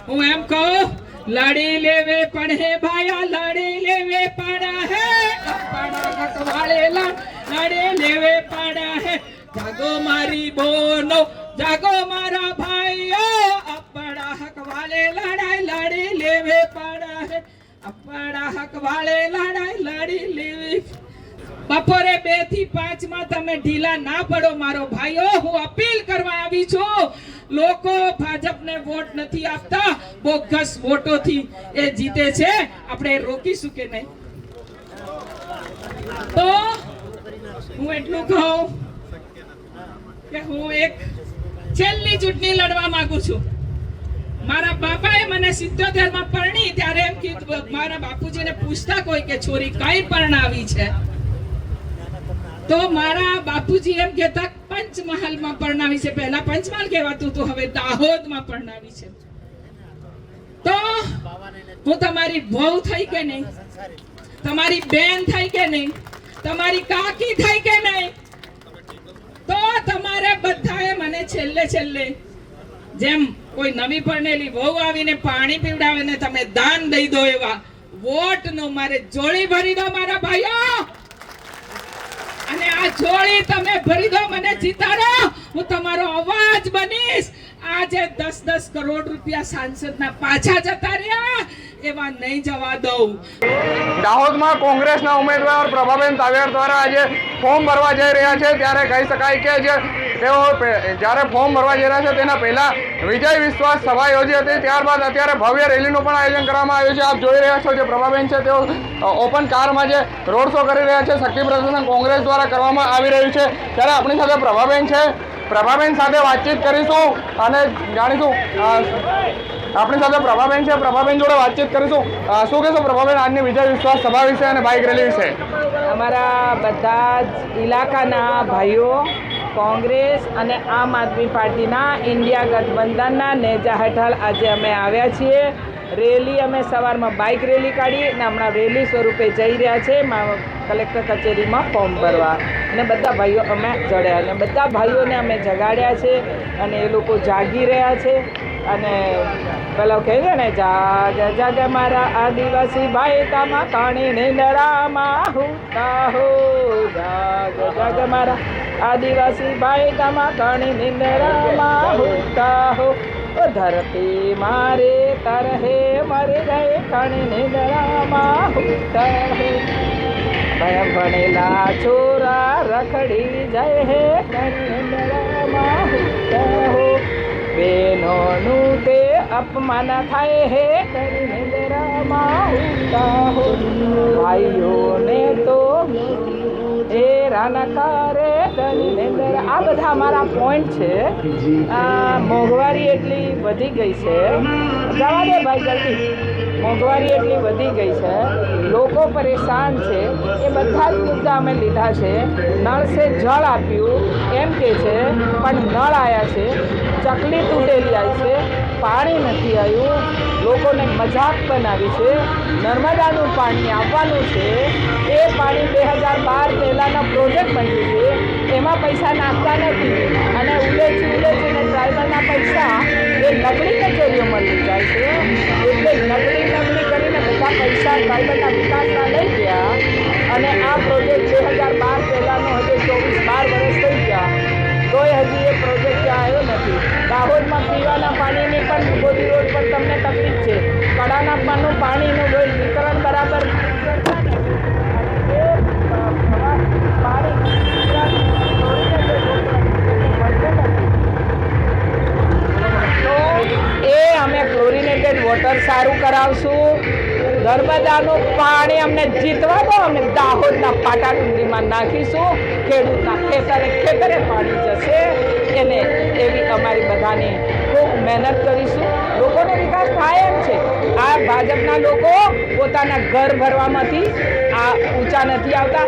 હું એમ કહું, લડી લેવે પણ હે ભાયા, લડી લેવે પણ હે આપણા હક વાળેલા, લડી લેવે પણ હે. જાગો મારી બોનો, જાગો મારા ભાઈઓ, આપણા હક વાળે લડાઈ લડી લેવે પણ હે, આપણા હક વાળે લડાઈ લડી લેવી. બપોરે 2 થી 5 માં તમે ઢીલા ના પડો મારો ભાઈઓ. હું અપીલ કરવા આવી છું, લોકો ભાજપને વોટ નથી આપતા, બોગસ વોટોથી એ જીતે છે. આપણે રોકીશું કે નહીં? તો હું એટલું કહું કે હું એક છેલ્લી ચૂંટણી લડવા માંગુ છું. મારા બાપાએ મને 77 માં પરણી ત્યારે એમ કીધું, મારા બાપુજીને પૂછતા કોઈ કે છોરી કઈ પરણાવી છે, તો મારા બાપુજી એમ કહેતા પંચમહાલમાં પરણાવી છે. પહેલા પંચમહાલ કહેવાતું હતું, હવે દાહોદમાં પરણાવી છે. તો હું તમારી વહુ થઈ કે નહીં, તમારી બેન થઈ કે નહીં, તમારી કાકી થઈ કે નહીં, તો તમારે બધાએ મને છેલ્લે છેલ્લે જેમ કોઈ નવી પરણેલી વહુ આવીને પાણી પીવડાવે ને તમે દાન દઈ દો, એવા વોટ નો મારે જોડી ભરી દો મારા ભાઈઓ. અને આ જોડી તમે ભરી દો, મને જીતાડો, હું તમારો અવાજ બનીશ. આજે 10-10 કરોડ રૂપિયા સાંસદના પાછા જતા રહ્યા, એવા નહીં જવા દઉં. દાહોદમાં કોંગ્રેસના ઉમેદવાર પ્રભાબેન તાવિયાર દ્વારા આજે ફોર્મ ભરવા જઈ રહ્યા છે, ત્યારે કહી શકાય કે જે તેઓ જ્યારે ફોર્મ ભરવા જઈ રહ્યા છે તેના પહેલા વિજય વિશ્વાસ સભા યોજી હતી. ત્યારબાદ અત્યારે ભવ્ય રેલીનું પણ આયોજન કરવામાં આવ્યું છે. આપ જોઈ રહ્યા છો જે પ્રભાબેન છે તેઓ ઓપન કારમાં જે રોડ શો કરી રહ્યા છે, શક્તિ પ્રદર્શન કોંગ્રેસ દ્વારા કરવામાં આવી રહ્યું છે. ત્યારે આપણી સાથે પ્રભાબેન છે, પ્રભાબેન સાથે વાતચીત કરીશું અને જાણીશું. આપણી સાથે પ્રભાબેન છે, પ્રભાબેન જોડે વાતચીત કરીશું. શું કહેશો પ્રભાબેન આજની વિજય વિશ્વાસ સભા વિશે અને બાઇક રેલી વિશે? અમારા બધા જ ઇલાકાના ભાઈઓ કોંગ્રેસ અને આમ આદમી પાર્ટીના ઇન્ડિયા ગઠબંધનના નેજા હેઠળ આજે અમે આવ્યા છીએ. રેલી અમે સવારમાં બાઇક રેલી કાઢી અને હમણાં રેલી સ્વરૂપે જઈ રહ્યા છે કલેક્ટર કચેરીમાં ફોર્મ ભરવા. અને બધા ભાઈઓ અમે જડ્યા અને બધા ભાઈઓને અમે જગાડ્યા છે અને એ લોકો જાગી રહ્યા છે. અને પેલો કહે છે ને, જાગ જાગ મારા આદિવાસી ભાઈ તામા કાણી નીંદડામાં હુતા હો, જાગ જાગ મારા આદિવાસી ભાઈ તામા કાણી નીંદડામાં હુતા હો, ધરતી મારે તરહે મરે ગયે કાણી નીંદડામાં હુતા હો, ભણેલા છોરા રખડી જાય હે કાણી નીંદડામાં હુતા હો, બહેનોનું તે અપમાન થાય હે કરી નિંદરામાં હુતા હો, ભાઈઓને તો હેરાન કરે કરી નિંદર. આ બધા અમારા પોઈન્ટ છે. મોંઘવારી એટલી વધી ગઈ છે, જવા દે ભાઈ જલ્દી. મોંઘવારી એટલી વધી ગઈ છે, લોકો પરેશાન છે, એ બધા જ મુદ્દા અમે લીધા છે. નળ સે જળ આપ્યું એમ કે છે, પણ નળ આવ્યા છે, ચકલી તૂટેલી આવી છે, પાણી નથી આવ્યું, લોકોને મજાક બનાવી છે. નર્મદાનું પાણી આવવાનું છે, એ પાણી 2012 પહેલાંના પ્રોજેક્ટ બન્યું છે, એમાં પૈસા નાખતા નથી અને ઉલેચીને ડ્રાઈવરના પૈસા એ નકલી કચેરીઓમાં લઈ જાય છે. એટલે નકલી કરીને બધા પૈસા ડ્રાઈવરના વિકાસના લઈ ગયા અને આ પ્રોજેક્ટ 2012 પહેલાંનો હજુ 12 વર્ષ થઈ ગયા, તોય હજી એ પ્રોજેક્ટ ત્યાં આવ્યો નથી. દાહોદમાં પીવાના પાણીની પણ ગોદી રોડ પર તમને તકલીફ છે. કડાના પાણીનું વિતરણ બરાબર કરતા નથી. તો એ અમે ક્લોરિનેટેડ વોટર સારું કરાવશું. નર્મદાનું પાણી અમને જીતવા દો, અમે દાહોદના પાટાડુંગરીમાં નાખીશું. ખેડૂતના ખેતરે પાણી જશે. એને એવી અમારી બધાની ખૂબ મહેનત કરીશું. લોકોનો વિકાસ થાય એમ છે. આ ભાજપના લોકો પોતાના ઘર ભરવામાંથી આ ઊંચા નથી આવતા.